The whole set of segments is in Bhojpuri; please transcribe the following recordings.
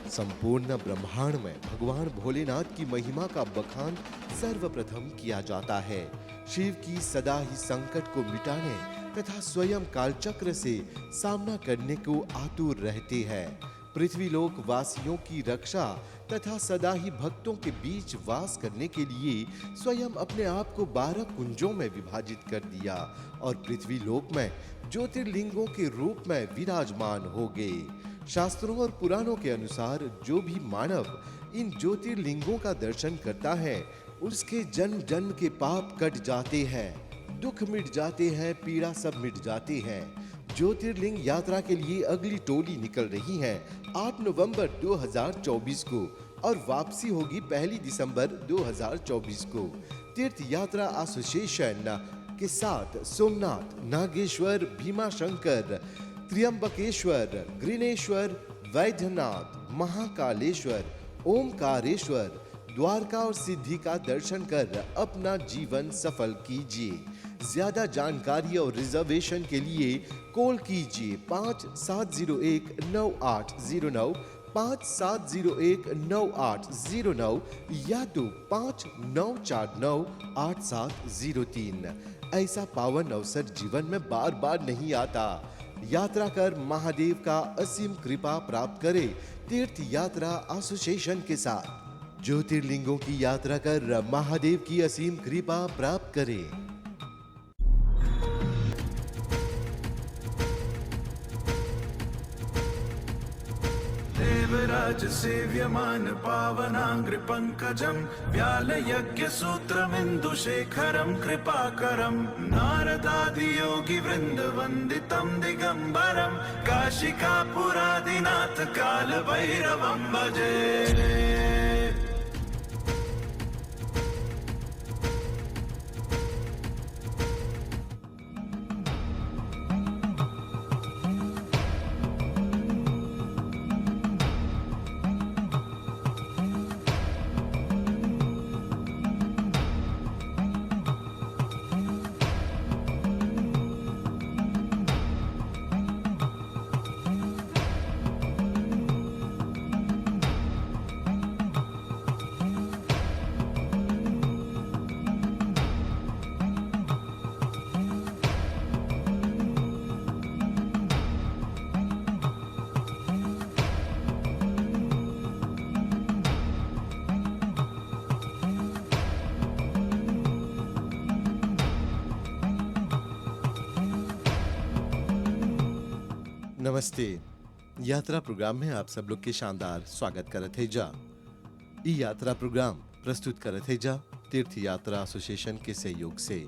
संपूर्ण ब्रह्मांड में भगवान भोलेनाथ की महिमा का बखान सर्वप्रथम किया जाता है। शिव की सदा ही संकट को मिटाने तथा स्वयं कालचक्र से सामना करने को आतुर रहते हैं। पृथ्वीलोक वासियों की रक्षा तथा सदा ही भक्तों के बीच वास करने के लिए स्वयं अपने आप को 12 कुंजों में विभाजित कर दिया और पृथ्वीलोक में ज्योतिर्लिंगों के रूप में विराजमान हो गए। शास्त्रों और पुराणों के अनुसार जो भी मानव इन ज्योतिर्लिंगों का दर्शन करता है उसके जन्म जन्म के पाप कट जाते हैं, दुख मिट जाते हैं, पीड़ा सब मिट जाती है। ज्योतिर्लिंग यात्रा के लिए अगली टोली निकल रही है 8 नवंबर 2024 को और वापसी होगी 1 दिसंबर 2024 को। तीर्थ यात्रा एसोसिएशन के साथ सोमनाथ, नागेश्वर, भीमाशंकर, त्र्यंबकेश्वर, ग्रीनेश्वर, वैद्यनाथ, महाकालेश्वर, ओमकारेश्वर, द्वारका और सिद्धि का दर्शन कर अपना जीवन सफल कीजिए। ज्यादा जानकारी और रिजर्वेशन के लिए कॉल कीजिए 57019809, 57019809 या तो 59498703। ऐसा पावन अवसर जीवन में बार बार नहीं आता। यात्रा कर महादेव का असीम कृपा प्राप्त करे तीर्थ यात्रा एसोसिएशन के साथ। ज्योतिर्लिंगों की यात्रा कर महादेव की असीम कृपा प्राप्त करे। देवराज सेव्यमान पावनांग्रि पंकजं व्यालयज्ञ सूत्रमिन्दुशेखरं कृपाकरं नारदादि योगी वृंद वंदितं दिगंबरं काशिकापुरादिनाथ काल भैरवं भजे। नमस्ते। यात्रा प्रोग्राम में आप सब लोग के शानदार स्वागत करत है जा। ई यात्रा प्रोग्राम प्रस्तुत करत है जा तीर्थ यात्रा एसोसिएशन के सहयोग से।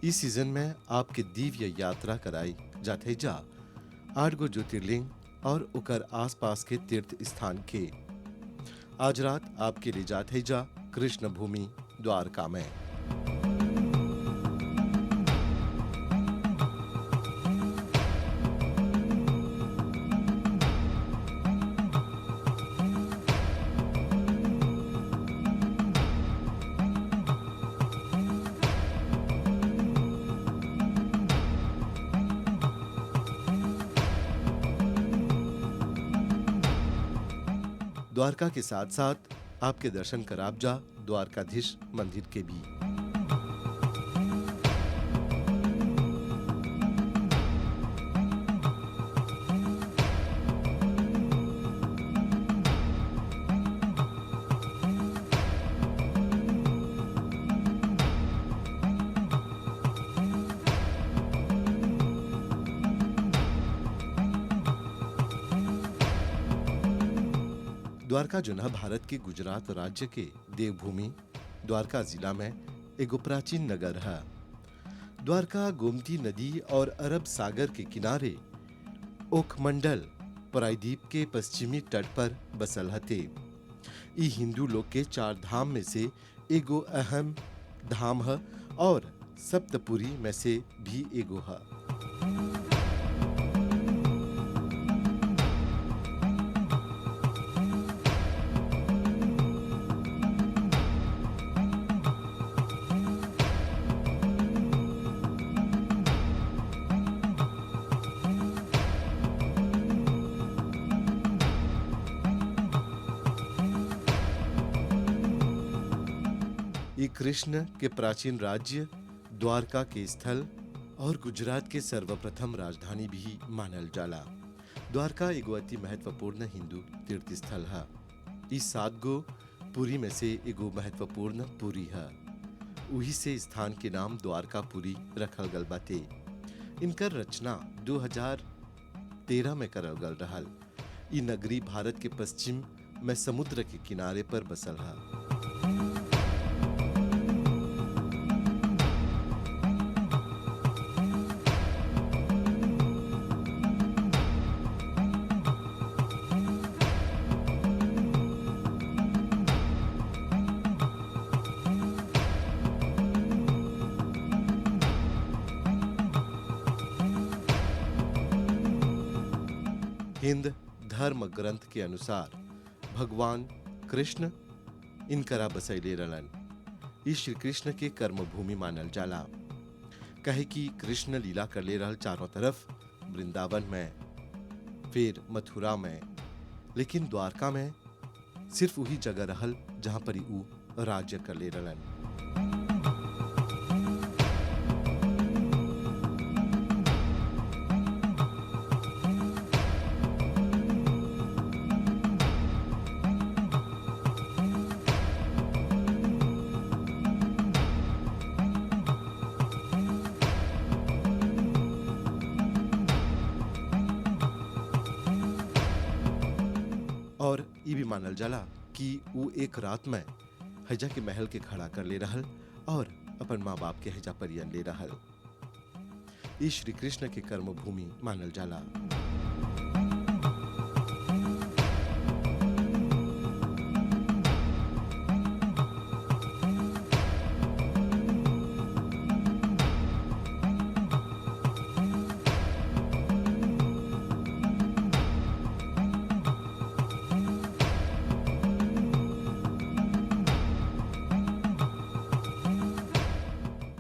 इस सीजन में आपके दिव्य यात्रा कराई जाते जा 8 गो ज्योतिर्लिंग और उकर आसपास के तीर्थ स्थान के। आज रात आपके लिए जाते जा कृष्ण भूमि द्वारका में। द्वारका के साथ साथ आपके दर्शन कराब जा द्वारकाधीश मंदिर के भी। द्वारका जो है भारत के गुजरात राज्य के देवभूमि द्वारका जिला में एक प्राचीन नगर है। द्वारका गोमती नदी और अरब सागर के किनारे ओखमंडल प्रायद्वीप के पश्चिमी तट पर बसल हते। ई हिंदू लोग के चार धाम में से एगो अहम धाम है और सप्तपुरी में से भी एगो है। ये कृष्ण के प्राचीन राज्य द्वारका के स्थल और गुजरात के सर्वप्रथम राजधानी भी मानल जाला। द्वारका एगो अति महत्वपूर्ण हिंदू तीर्थ स्थल है। इस 7 गो पुरी में से एगो महत्वपूर्ण पुरी है। उही से स्थान के नाम द्वारकापुरी रखल गल बाटे। इनकर रचना 2013 में करल गल रहल। ई नगरी भारत के पश्चिम में समुद्र के किनारे पर बसल है। हिंद धर्म ग्रंथ के अनुसार भगवान कृष्ण इनकरा बसैले रहलन। ई श्री कृष्ण के कर्म भूमि मानल जाला। कहे कि कृष्ण लीला करले रहल चारों तरफ, वृंदावन में, फिर मथुरा में, लेकिन द्वारका में सिर्फ वही जगह रहल जहां पर ऊ राज्य करले रहलन। और ये भी मानल जाला कि वो एक रात में हैजा के महल के खड़ा कर ले रहल और अपन माँ बाप के हैजा परियन ले रहल। ये श्री कृष्ण के कर्म भूमि मानल जाला।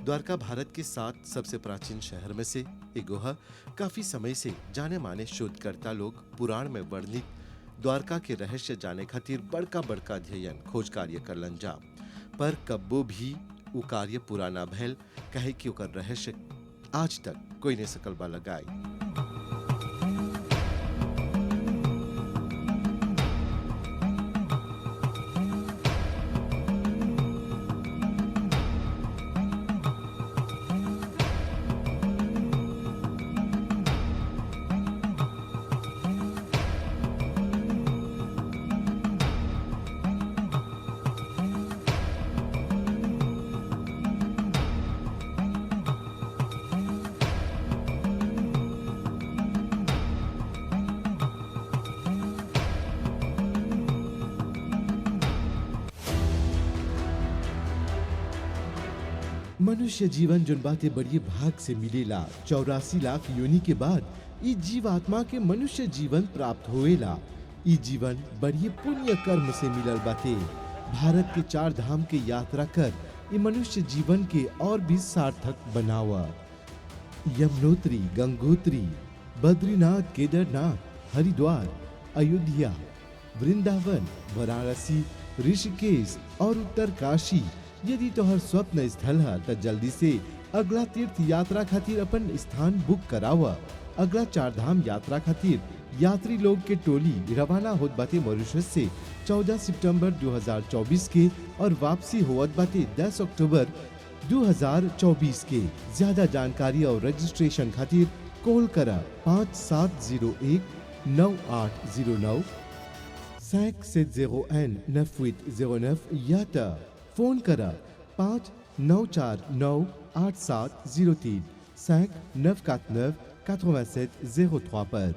द्वारका भारत के 7 सबसे प्राचीन शहर में से एगो है। काफी समय से जाने माने शोधकर्ता लोग पुराण में वर्णित द्वारका के रहस्य जाने खातिर बड़का बड़का अध्ययन खोज कार्य करलन जा, पर कब्बो भी उ कार्य पूरा ना भैल। कहे कि ओकर रहस्य आज तक कोई ने सकल बा लगाई। मनुष्य जीवन जोन बाते बड़ी भाग से मिलेला। 84 लाख योनि के बाद ई जीवात्मा के मनुष्य जीवन प्राप्त होएला। ई जीवन बड़ी पुण्य कर्म से मिलल बाते। भारत के 4 धाम के यात्रा कर ई मनुष्य जीवन के और भी सार्थक बनावा। यमुनोत्री, गंगोत्री, बद्रीनाथ, केदारनाथ, हरिद्वार, अयोध्या, वृंदावन, वाराणसी, ऋषिकेश और उत्तरकाशी यदि तोहर स्वप्न स्थल है तो जल्दी से अगला तीर्थ यात्रा खातिर अपन स्थान बुक करावा। अगला 4 धाम यात्रा खातिर यात्री लोग के टोली रवाना होत बाते मॉरिशस से 14 सितंबर 2024 के और वापसी होत बाते 10 अक्टूबर 2024 के। ज्यादा जानकारी और रजिस्ट्रेशन खातिर कॉल करा 5701 9809 570N 9809 या ता फोन करा 5949 8703 5949 8703 पर।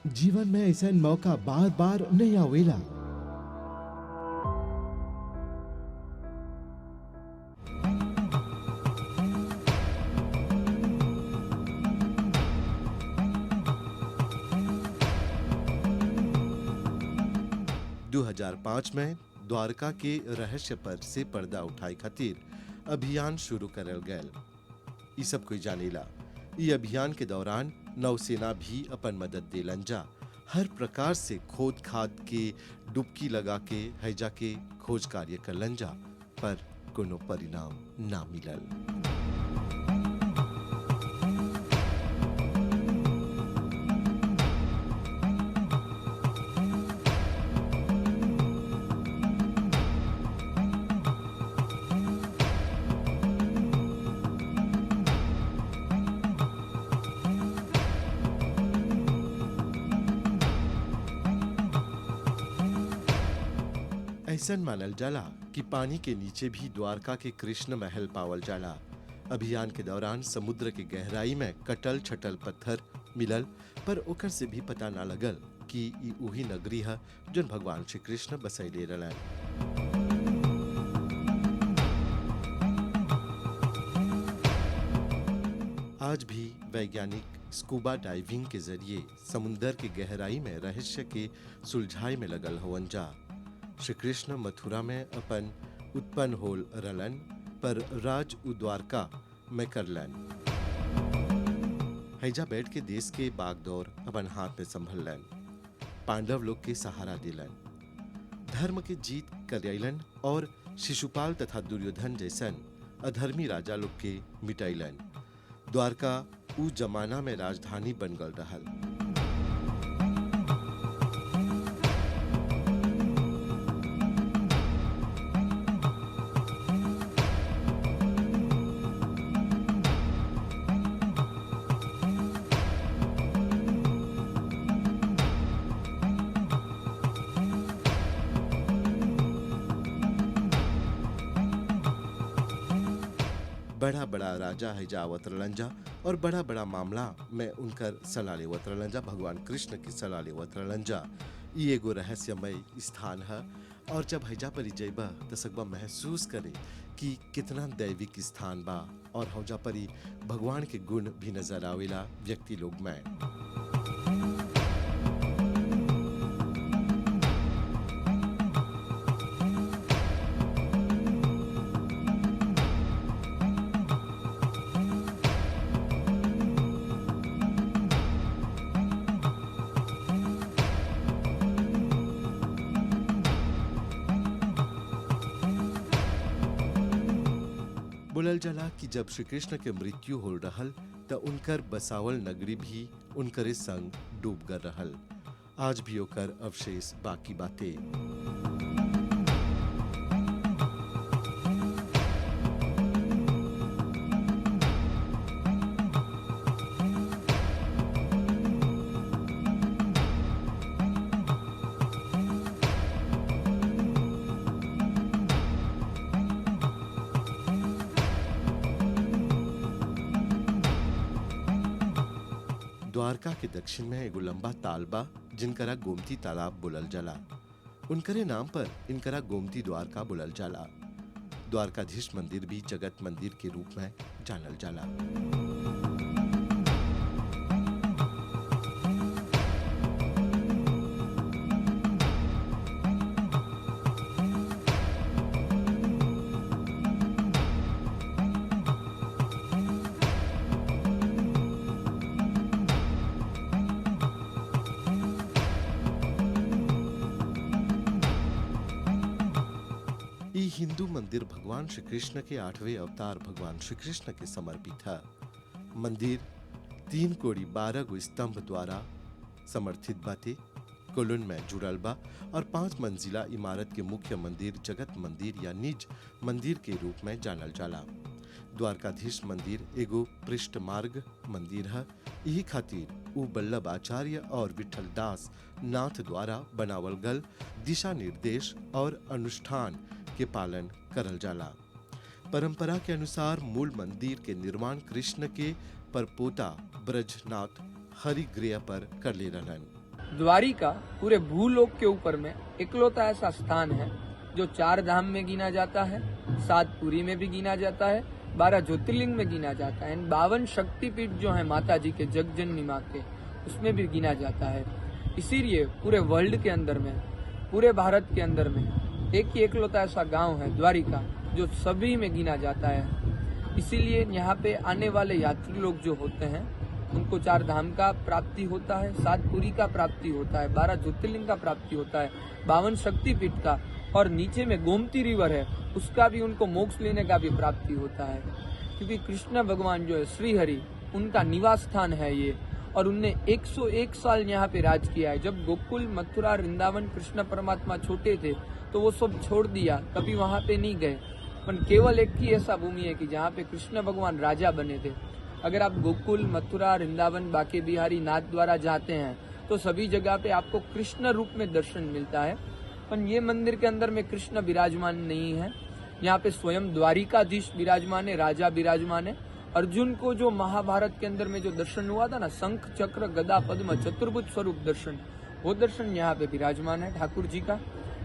जीवन में ऐसा मौका बार बार नहीं आवेला। 2005 में द्वारका के रहस्य पर से पर्दा उठाई खातिर अभियान शुरू करल गयल। ई सब कोई जानेला। ई अभियान के दौरान नौसेना भी अपन मदद देलन जा। हर प्रकार से खोद खाद के डुबकी लगा के हैजा के खोज कार्य करलन जा, पर कोनो परिणाम ना मिलल। ऐसन मानल जाला कि पानी के नीचे भी द्वारका के कृष्ण महल पावल जाला। अभियान के दौरान समुद्र के गहराई में कटल छटल पत्थर मिलल, पर ओकर से भी पता ना लगल कि ई उही नगरी है जोन भगवान श्री कृष्ण बसैले रहलन। आज भी वैज्ञानिक स्कूबा डाइविंग के जरिए समुद्र के गहराई में रहस्य के सुलझाई में लगल हवन जा। श्री कृष्ण मथुरा में अपन उत्पन्न होल रलन, पर राज द्वारका में करलन। हैजा बैठ के देश के बागडोर अपन हाथ में संभलन, पांडव लोग के सहारा दिलन, धर्म के जीत करैलन और शिशुपाल तथा दुर्योधन जैसन अधर्मी राजा लोग के मिटैलन। द्वारका उ जमाना में राजधानी बन गल रहल। बड़ा बड़ा राजा है जा अवतरलन जा और बड़ा बड़ा मामला में उनकर सलाह लेवत रहलन जा, भगवान कृष्ण की सलाह लेवत रहलन जा। ई एगो रहस्यमय स्थान है और जब हैजा पर जइबा त सकबा महसूस करे कि कितना दैविक स्थान बा और हौजा परी भगवान के गुण भी नजर आवेला व्यक्ति लोग में। बोलल जाला कि जब श्री कृष्ण के मृत्यु हो रहल त उनकर बसावल नगरी भी उनकरे संग डूब गल रहल। आज भी ओकर अवशेष बाकी बाते। द्वारका के दक्षिण में एगो लंबा ताल बा जिनकरा गोमती तालाब बोलल जाला। उनकरे नाम पर इनकरा गोमती द्वारका बोलल जाला। द्वारकाधीश मंदिर भी जगत मंदिर के रूप में जानल जाला। हिंदू मंदिर भगवान श्री कृष्ण के 8वें अवतार भगवान श्री कृष्ण के समर्पित है। मंदिर 3 कोड़ी 12 गो स्तंभ द्वारा समर्थित बाटे, कोलन में जुड़ल बा और 5 मंजिला इमारत के मुख्य मंदिर जगत मंदिर या निज मंदिर के रूप में जानल जाला। द्वारकाधीश मंदिर एगो पृष्ठ मार्ग मंदिर है। यही खातिर उ बल्लभ आचार्य और विठल दास नाथ द्वारा बनावल गल दिशा निर्देश और अनुष्ठान के पालन करल जाला। परंपरा के अनुसार मूल मंदिर के निर्माण कृष्ण के परपोता ब्रजनाथ हरिग्रीय पर कर ले रहलन। द्वारिका पूरे भूलोक के ऊपर में इकलौता ऐसा स्थान है जो 4 धाम में गिना जाता है, 7 पुरी में भी गिना जाता है, 12 ज्योतिर्लिंग में गिना जाता है, 52 शक्तिपीठ जो है माता जी के जगजननी माँ के, उसमें भी गिना जाता है। इसीलिए पूरे वर्ल्ड के अंदर में पूरे भारत के अंदर में एक ही एकलौता ऐसा गांव है द्वारिका जो सभी में गिना जाता है। इसीलिए यहाँ पे आने वाले यात्री लोग जो होते हैं उनको 4 धाम का प्राप्ति होता है, 7 पुरी का प्राप्ति होता है, 12 ज्योतिर्लिंग का प्राप्ति होता है, 52 शक्तिपीठ का, और नीचे में गोमती रिवर है उसका भी उनको मोक्ष लेने का भी प्राप्ति होता है। क्योंकि कृष्ण भगवान जो है श्री हरि उनका निवास स्थान है ये, और उनने 101 साल यहाँ पे राज किया है। जब गोकुल मथुरा वृंदावन कृष्ण परमात्मा छोटे थे तो वो सब छोड़ दिया, कभी वहाँ पे नहीं गए, पर केवल एक ही ऐसा भूमि है कि जहाँ पे कृष्ण भगवान राजा बने थे। अगर आप गोकुल मथुरा वृंदावन बाके बिहारी नाथ द्वारा जाते हैं तो सभी जगह पे आपको कृष्ण रूप में दर्शन मिलता है, पर ये मंदिर के अंदर में कृष्ण विराजमान नहीं है। यहाँ पे स्वयं द्वारिकाधीश विराजमान है, राजा विराजमान है। अर्जुन को जो महाभारत के अंदर में जो दर्शन हुआ था ना, शंख चक्र गदा पद्म चतुर्भुज स्वरूप दर्शन, वो दर्शन यहाँ पे विराजमान है ठाकुर जी का।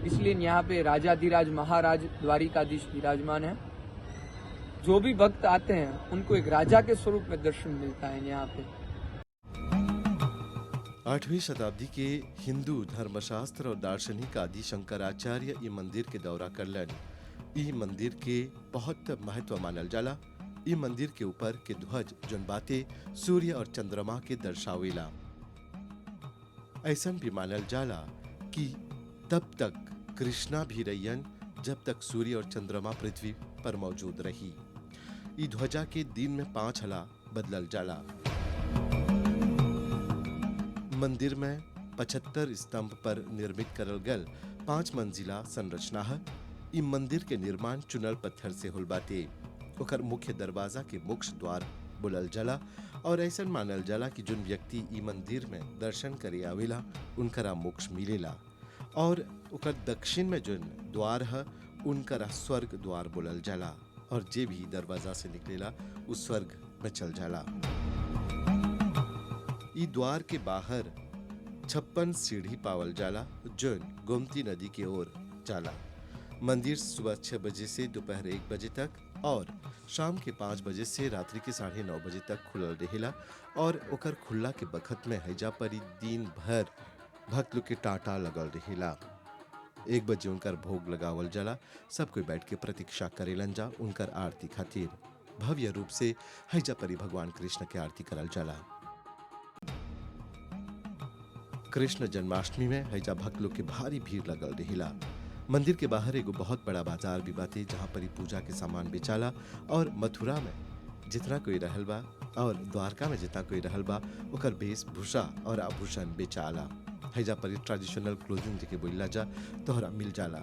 इसलिए यहाँ पे राजाधिराज महाराज द्वारिकाधीश विराजमान है। जो भी भक्त आते हैं उनको एक राजा के स्वरूप में दर्शन मिलता है यहाँ पे। 8वीं शताब्दी के हिंदू धर्मशास्त्र और दार्शनिक आदि शंकराचार्य ई मंदिर के दौरा करलन। ई मंदिर के बहुत महत्व मानल जाला। ई मंदिर के ऊपर के ध्वज जन बातें सूर्य और चंद्रमा के दर्शावेला। ऐसन भी मानल जाला कि तब तक कृष्णा भी रहियन जब तक सूर्य और चंद्रमा पृथ्वी पर मौजूद रही। ई ध्वजा के दिन में 5 हला बदलल जाला। मंदिर में 75 स्तंभ पर निर्मित करल गल 5 मंजिला संरचना है। ई मंदिर के निर्माण चुनल पत्थर से होल बाटे। ओकर मुख्य दरवाजा के मुख्य द्वार बोलल जाला, और ऐसा मानल जाला कि जोन व्यक्ति ई मंदिर में दर्शन करे आवेला उनकरा मोक्ष मिलेला। और ओकर दक्षिण में जोन द्वार है उनकरा स्वर्ग द्वार बोलल जाला, और जे भी दरवाजा से निकलेला उस स्वर्ग में चल जाला। ई द्वार के बाहर 56 सीढ़ी पावल जाला जोन गोमती नदी की ओर जाला। मंदिर सुबह 6 बजे से दोपहर 1 बजे तक और शाम के 5 बजे से रात्रि के 9:30 बजे तक खुलल रहेला, और ओकर खुल्ला के बखत में हैजा परी दिन भर भक्त लोग के टाटा लगल रहेला। 1 बजे उनकर भोग लगावल जाला। सब कोई बैठ के प्रतीक्षा करेलन जा उनकर आरती खातिर। भव्य रूप से हैजा परी भगवान कृष्ण के आरती करल जाला। कृष्ण जन्माष्टमी में हैजा भक्त लोग के भारी भीड़ लगल रहेला। मंदिर के बाहर एगो बहुत बड़ा बाजार भी बाटे जहाँ पर पूजा के सामान बेचाला, और मथुरा में जितना कोई रहल बा और द्वारका में जितना कोई रहल बा ओकर वेशभूषा और आभूषण बेचाला। हैजा पर ट्रेडिशनल क्लोथिंग जेके बोलला जा तोहरा मिल जाला।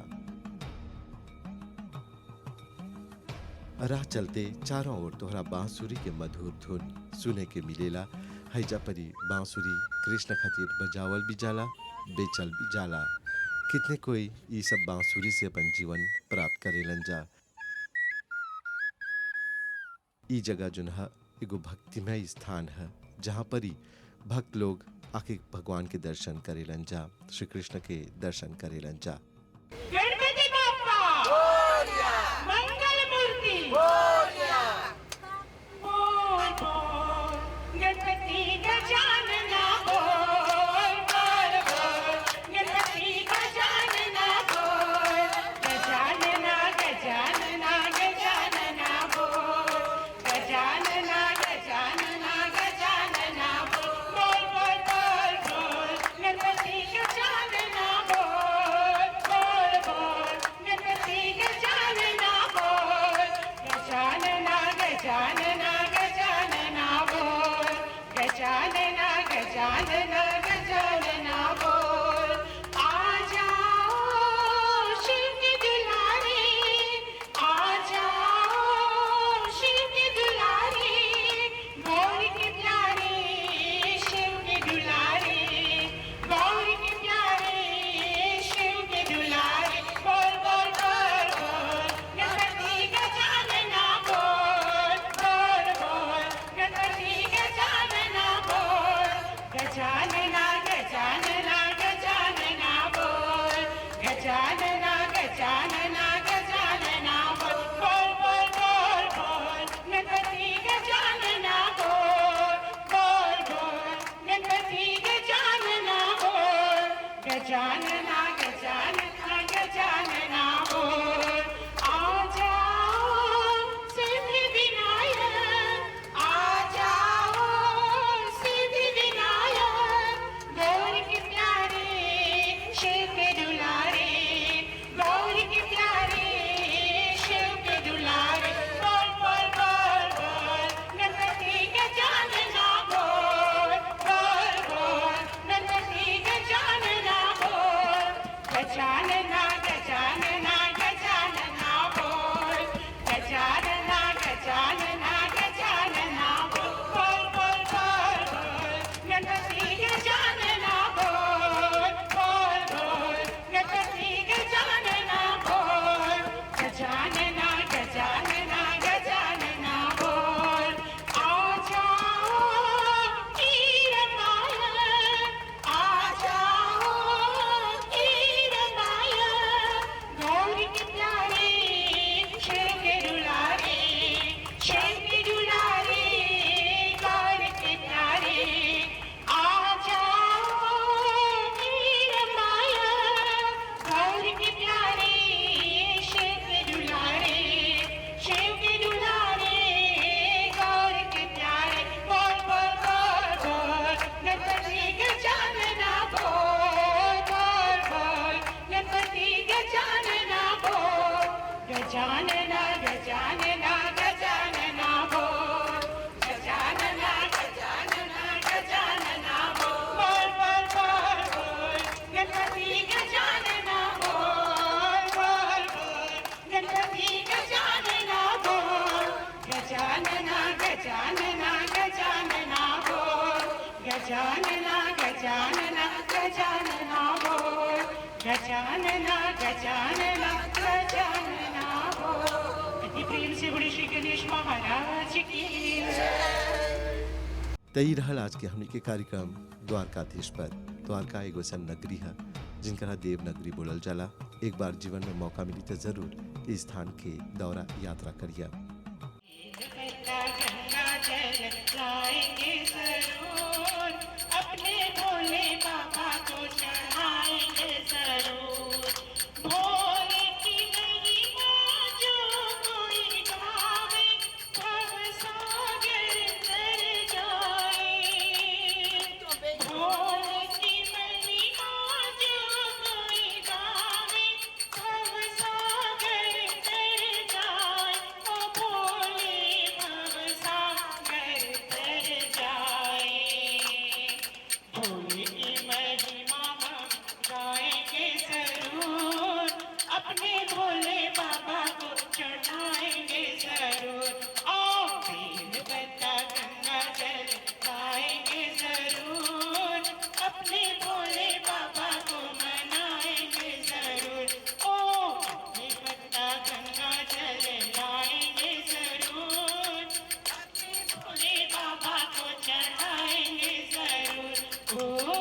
राह चलते चारों ओर तोहरा बांसुरी के मधुर धुन सुने के मिलेला। हैजा परी बांसुरी कृष्ण खातिर बजावल भी जाला, बेचल भी जाला। कितने कोई ये सब बांसुरी से अपन जीवन प्राप्त करेलन जा। ई जगह जो है एगो भक्तिमय स्थान है जहाँ पर ही भक्त लोग आके भगवान के दर्शन करेलन जा, श्री कृष्ण के दर्शन करेलन जा। गणपति बाप्पा मंगल मूर्ति गणपति गजानना बोल बोल बोल, गणपति गजानना बोल, गजानना गजानना गजानना बोल, गजानना गजानना गजानना बोल बोल बोल बोल, गणपति गजानना बोल बोल बोल, गणपति गजानना बोल, गजानना गजानना गजानना बोल, गजानना गजानना गजानना बोल। आ जाओ शिव के दुलारे, आ जाओ शिव के दुलारे, गौरी के प्यारे शिव के दुलारे, गौरी के प्यारे शिव के दुलारे, बोल बोल बोल बोल, गणपति गजानना बोल बोल बोल, गणपति गजानना बोल, गजानना गजानन गजानन गजानन बोल गजानन गजानन गजानन बोल बोल बोल बोल गणपति गजानन बोल बोल बोल गणपति गजानन बोल गजानन गजानन गजानन बोल गजानन गजानन गजानन बोल गजानन गजानन गजानन बोल। अति प्रेम से बोले श्री गणेश महाराज की तई रहल आज के हमनी के कार्यक्रम द्वारकाधीश पर। द्वारका एगो सन नगरी है जिनका देव नगरी बोलल जाला। एक बार जीवन में मौका मिली तो जरूर इस स्थान के दौरा यात्रा करिए। गंगा जल लाएंगे जरूर अपने भोले बाबा को चढ़ाएंगे जरूर। भोले की महिमा जो कोई गावे भव सागर तर जाए। भोले की महिमा जो कोई गावे भव सागर तर जाए। ओ भोले भव सागर तर जाए। भोले की महिमा हम गाएंगे जरूर अपने भोले बाबा को चढ़ाएंगे जरूर। ओ बेलपत्ता गंगा जल लाएंगे जरूर अपने भोले बाबा को मनाएंगे जरूर। ओ बेलपत्ता गंगा जल लाएंगे जरूर अपने भोले बाबा को चढ़ाएंगे जरूर। ओ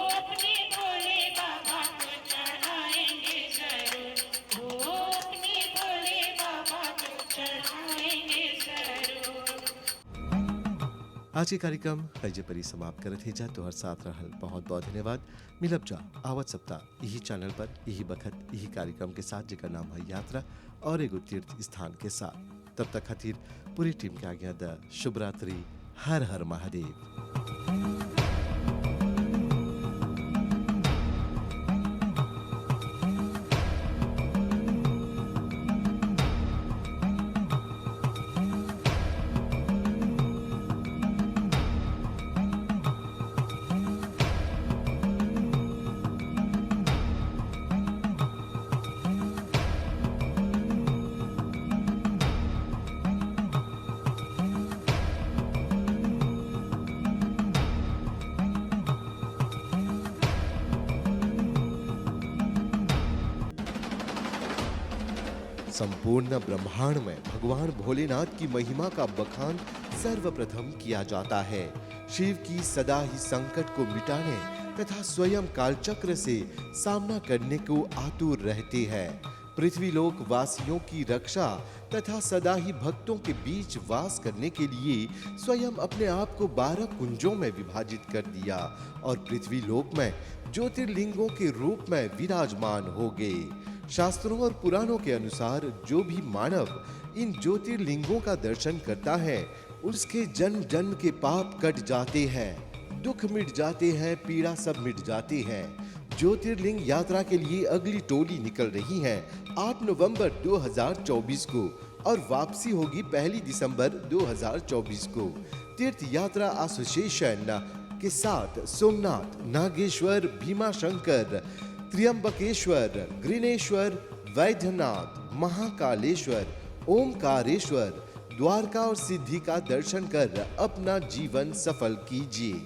अपने भोले बाबा को चढ़ाएंगे जरूर। ओ अपने भोले बाबा को चढ़ाएंगे जरूर। आज के कार्यक्रम हजे परी समाप्त करत है जा। तो हर साथ रहल बहुत बहुत धन्यवाद। मिलब जा आवत सप्ताह यही चैनल पर यही बखत यही कार्यक्रम के साथ जेकर नाम है यात्रा और एगो तीर्थ स्थान के साथ। तब तक खातिर पूरी टीम के आज्ञा द शुभ रात्रि। हर हर महादेव। संपूर्ण ब्रह्मांड में भगवान भोलेनाथ की महिमा का बखान सर्वप्रथम किया जाता है। शिव की सदा ही संकट को मिटाने तथा स्वयं कालचक्र से सामना करने को आतुर रहते हैं। पृथ्वीलोक वासियों की रक्षा तथा सदा ही भक्तों के बीच वास करने के लिए स्वयं अपने आप को 12 कुंजों में विभाजित कर दिया और पृथ्वीलोक में ज्योतिर्लिंगों के रूप में विराजमान हो गए। शास्त्रों और पुराणों के अनुसार जो भी मानव इन ज्योतिर्लिंगों का दर्शन करता है उसके जन्म जन्म के पाप कट जाते हैं, दुख मिट जाते हैं, पीड़ा सब मिट जाती है। ज्योतिर्लिंग यात्रा के लिए अगली टोली निकल रही है 8 नवंबर 2024 को और वापसी होगी 1 दिसंबर 2024 को। तीर्थ यात्रा एसोसिएशन के साथ सोमनाथ, नागेश्वर, भीमाशंकर, त्र्यंबकेश्वर, ग्रीनेश्वर, वैद्यनाथ, महाकालेश्वर, ओमकारेश्वर, द्वारका और सिद्धि का दर्शन कर अपना जीवन सफल कीजिए।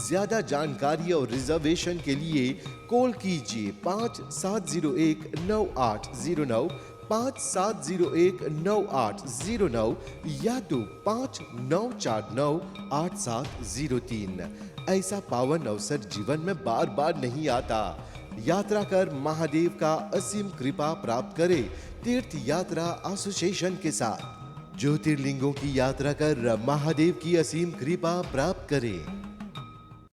ज्यादा जानकारी और रिजर्वेशन के लिए कॉल कीजिए 57019809, 57019809 या तो 59498703। ऐसा पावन अवसर जीवन में बार बार नहीं आता। यात्रा कर महादेव का असीम कृपा प्राप्त करे तीर्थ यात्रा एसोसिएशन के साथ। ज्योतिर्लिंगों की यात्रा कर महादेव की असीम कृपा प्राप्त करें।